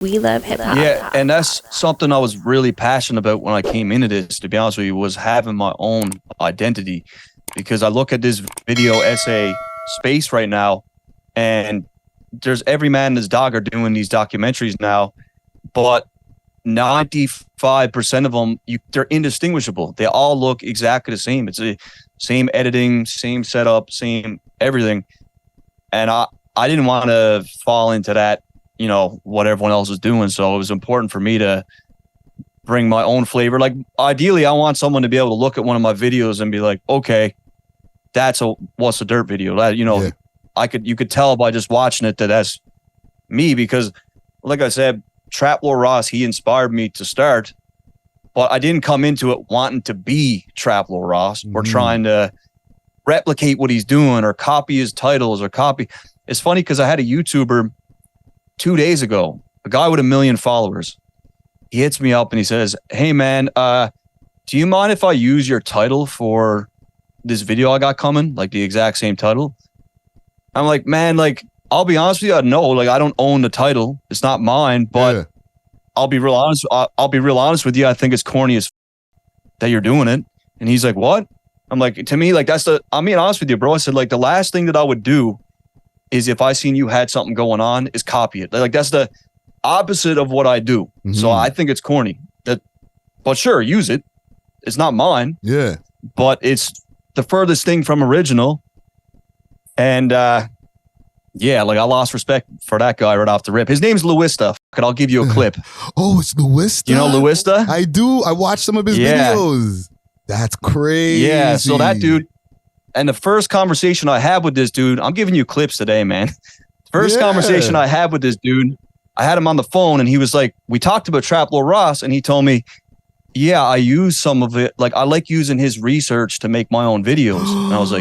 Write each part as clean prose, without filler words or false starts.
We love hip hop. Yeah, and that's something I was really passionate about when I came into this, to be honest with you, was having my own identity. Because I look at this video essay space right now, and there's every man and his dog are doing these documentaries now, but 95% of them, they're indistinguishable. They all look exactly the same. It's the same editing, same setup, same everything. And I didn't want to fall into that, you know, what everyone else is doing. So it was important for me to bring my own flavor. Like, ideally, I want someone to be able to look at one of my videos and be like, okay, that's a What's the Dirt video. That, you know, yeah. You could tell by just watching it that that's me, because like I said, Trap Lord Ross, he inspired me to start, but I didn't come into it wanting to be Trap Lord Ross or trying to replicate what he's doing or copy his titles or copy. It's funny because I had a YouTuber 2 days ago, a guy with 1 million followers. He hits me up and he says, "Hey man, do you mind if I use your title for this video I got coming? Like the exact same title?" I'm like, man, like, I'll be honest with you, I don't own the title. It's not mine, but yeah. I'll be real honest. I'll be real honest with you. I think it's corny as that you're doing it. And he's like, what? I'm like, to me, like, I'm being honest with you, bro. I said, like, the last thing that I would do is, if I seen you had something going on, is copy it. Like, that's the opposite of what I do. Mm-hmm. So I think it's corny. But sure, use it. It's not mine. Yeah. But it's the furthest thing from original. And yeah, like, I lost respect for that guy right off the rip. His name's LOUISTA. I'll give you a clip. Oh, it's LOUISTA? You know LOUISTA? I do. I watched some of his videos. That's crazy. Yeah, so that dude, and the first conversation I had with this dude, I'm giving you clips today, man. First conversation I had with this dude, I had him on the phone, and he was like, we talked about Trap Lord Ross, and he told me, yeah, I use some of it. Like, I like using his research to make my own videos. And I was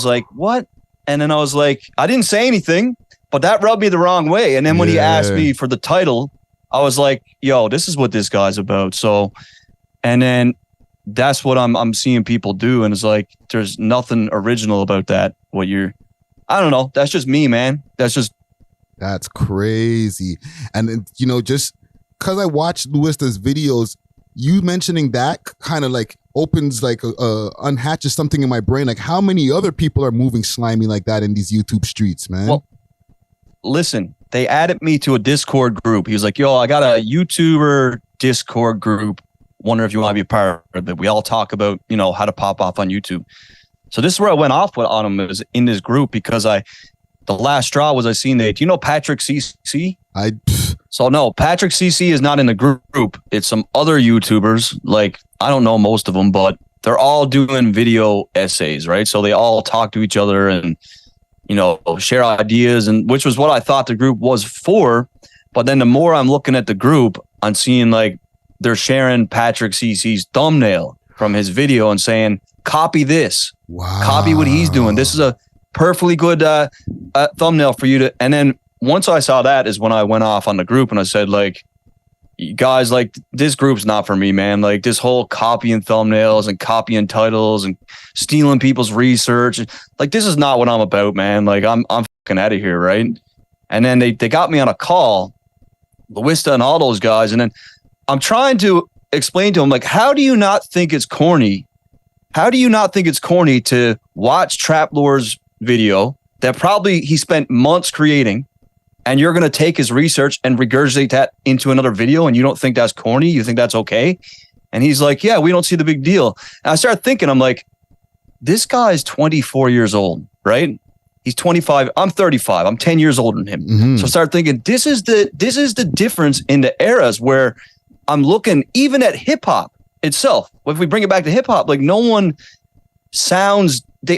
like, what? And then I was like, I didn't say anything, but that rubbed me the wrong way. And then when he asked me for the title, I was like, yo, this is what this guy's about. So, and then that's what I'm seeing people do. And it's like, there's nothing original about that. I don't know. That's just me, man. That's crazy. And, you know, just because I watched LOUISTA's videos, you mentioning that kind of like opens, like, unhatches something in my brain. Like, how many other people are moving slimy like that in these YouTube streets, man? Well, listen, they added me to a Discord group. He was like, yo, I got a YouTuber Discord group. Wonder if you want to be a part of it. We all talk about, you know, how to pop off on YouTube. So this is where I went off on him, was in this group, because the last straw was I seen that. Do you know Patrick CC? So no, Patrick CC is not in the group. It's some other YouTubers. Like, I don't know most of them, but they're all doing video essays, right? So they all talk to each other and, you know, share ideas, and which was what I thought the group was for. But then the more I'm looking at the group, I'm seeing like they're sharing Patrick CC's thumbnail from his video and saying, copy this, copy what he's doing. This is a perfectly good thumbnail for you to. And then once I saw that is when I went off on the group and I said, like, guys, like, this group's not for me, man. Like, this whole copying thumbnails and copying titles and stealing people's research, like, this is not what I'm about, man. Like, I'm fucking out of here, right? And then they got me on a call, LOUISTA and all those guys, and then I'm trying to explain to them, like, how do you not think it's corny? How do you not think it's corny to watch Trap Lord's video that probably he spent months creating, and you're going to take his research and regurgitate that into another video, and you don't think that's corny? You think that's okay? And he's like, yeah, we don't see the big deal. And I started thinking, I'm like, this guy's 24 years old, right? He's 25. I'm 35. I'm 10 years older than him. Mm-hmm. So I started thinking, this is the difference in the eras, where I'm looking even at hip hop itself. If we bring it back to hip hop, like, they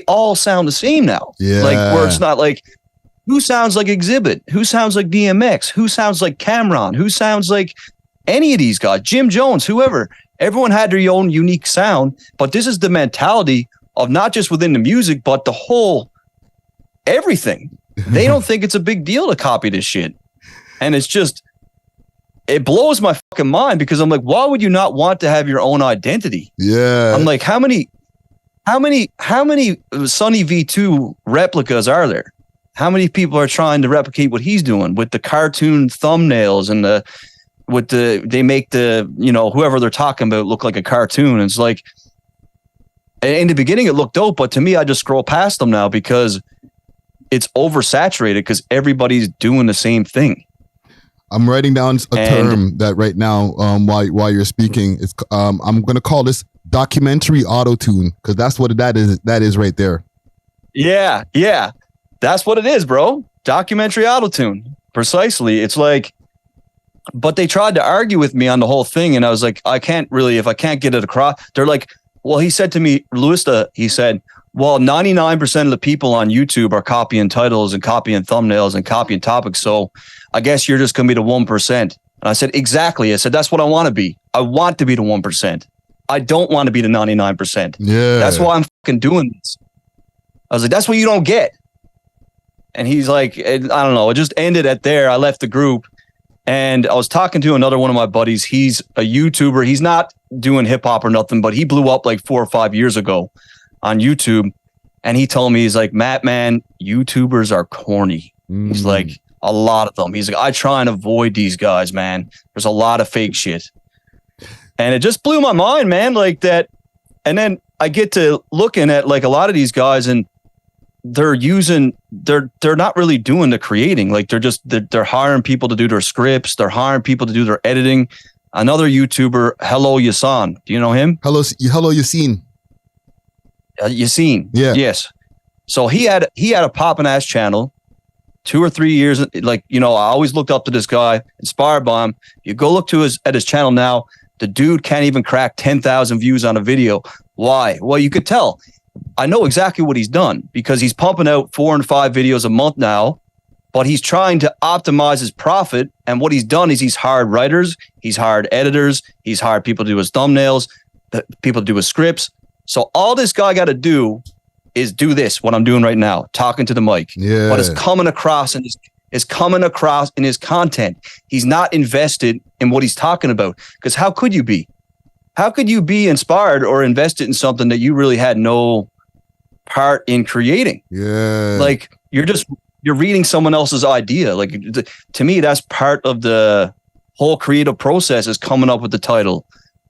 all sound the same now. Yeah. Like, where it's not like, who sounds like Exhibit? Who sounds like DMX? Who sounds like Cameron? Who sounds like any of these guys? Jim Jones, whoever. Everyone had their own unique sound, but this is the mentality of not just within the music, but the whole everything. They don't think it's a big deal to copy this shit. And it's just, it blows my fucking mind, because I'm like, why would you not want to have your own identity? Yeah. I'm like, how many Sunny V2 replicas are there? how many people are trying to replicate what he's doing with the cartoon thumbnails and they make the, you know, whoever they're talking about look like a cartoon. It's like, in the beginning it looked dope, but to me, I just scroll past them now because it's oversaturated because everybody's doing the same thing. I'm writing down a term that right now, while you're speaking, it's I'm gonna call this documentary auto-tune, because that's what that is right there. Yeah, that's what it is, bro. Documentary auto-tune, precisely. It's like, but they tried to argue with me on the whole thing, and I was like, I can't really, if I can't get it across. They're like, well, he said to me, LOUISTA, he said, well, 99% of the people on YouTube are copying titles and copying thumbnails and copying topics. So I guess you're just going to be the 1%. And I said, exactly. I said, that's what I want to be. I want to be the 1%. I don't want to be the 99%. Yeah. That's why I'm fucking doing this. I was like, that's what you don't get. And he's like, I don't know. It just ended at there. I left the group and I was talking to another one of my buddies. He's a YouTuber. He's not doing hip hop or nothing, but he blew up like 4 or 5 years ago on YouTube. And he told me, he's like, Matt, man, YouTubers are corny. He's like, a lot of them. He's like, I try and avoid these guys, man. There's a lot of fake shit. And it just blew my mind, man, like that. And then I get to looking at like a lot of these guys and they're not really doing the creating. Like they're hiring people to do their scripts. They're hiring people to do their editing. Another YouTuber, LOUISTA. Do you know him? Hello, Yassine. Yassine. Yeah. Yes. So he had a poppin' ass channel, 2 or 3 years. Like, you know, I always looked up to this guy, inspired by him. You go look at his channel now, the dude can't even crack 10,000 views on a video. Why? Well, you could tell. I know exactly what he's done because he's pumping out 4 and 5 videos a month now, but he's trying to optimize his profit. And what he's done is he's hired writers, he's hired editors, he's hired people to do his thumbnails, people to do his scripts. So all this guy got to do is do this, what I'm doing right now, talking to the mic. Yeah. But it's coming across in his content. He's not invested in what he's talking about. Because how could you be? How could you be inspired or invested in something that you really had no part in creating? Yeah. Like you're reading someone else's idea. Like to me, that's part of the whole creative process, is coming up with the title,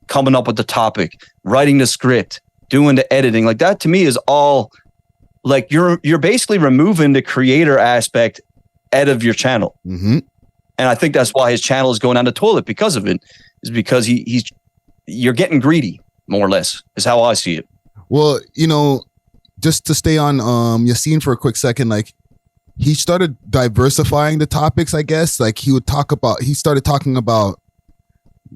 coming up with the topic, writing the script, doing the editing. Like that to me is all like you're basically removing the creator aspect out of your channel. Mm-hmm. And I think that's why his channel is going down the toilet because of it, is because you're getting greedy, more or less, is how I see it. Well, you know, just to stay on Yassine for a quick second, like he started diversifying the topics, I guess. Like he started talking about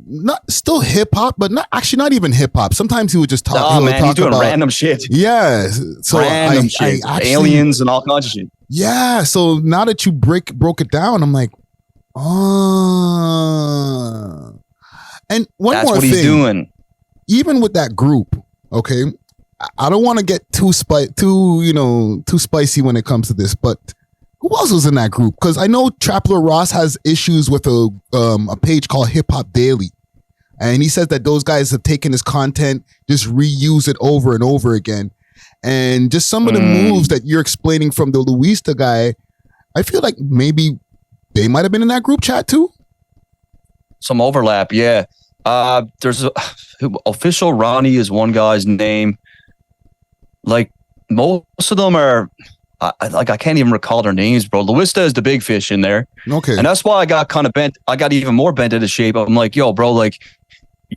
not still hip hop, but not even hip hop. Sometimes he would just talk. Oh man, he's doing random shit. Yeah. So random shit. Actually, aliens and all kinds of shit. Yeah. So now that you broke it down, I'm like, oh. And that's more thing, he's doing. Even with that group, okay, I don't want to get too spicy when it comes to this, but who else was in that group? Because I know Trappler Ross has issues with a page called Hip Hop Daily, and he says that those guys have taken his content, just reuse it over and over again, and just some of the moves that you're explaining from the LOUISTA guy, I feel like maybe they might have been in that group chat too. Some overlap, yeah. There's Official Ronnie is one guy's name. Like most of them are. I can't even recall their names, bro. LOUISTA is the big fish in there. Okay. And that's why I got kind of bent. I got even more bent into shape. I'm like, yo, bro, like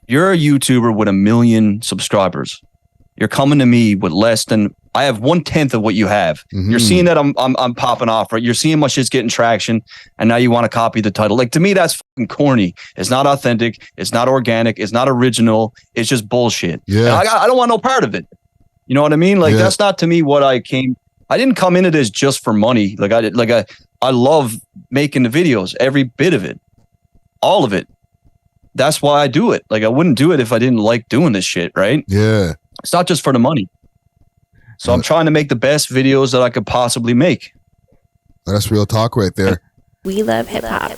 you're a YouTuber with 1 million subscribers. You're coming to me with less than, I have 1/10 of what you have. Mm-hmm. You're seeing that I'm popping off, right? You're seeing my shit's getting traction, and now you want to copy the title. Like to me, that's fucking corny. It's not authentic. It's not organic. It's not original. It's just bullshit. Yeah. I don't want no part of it. You know what I mean? Like that's not to me what I didn't come into this just for money. I love making the videos, every bit of it, all of it. That's why I do it. Like I wouldn't do it if I didn't like doing this shit, right? Yeah. It's not just for the money. So I'm trying to make the best videos that I could possibly make. That's real talk right there. We love hip hop.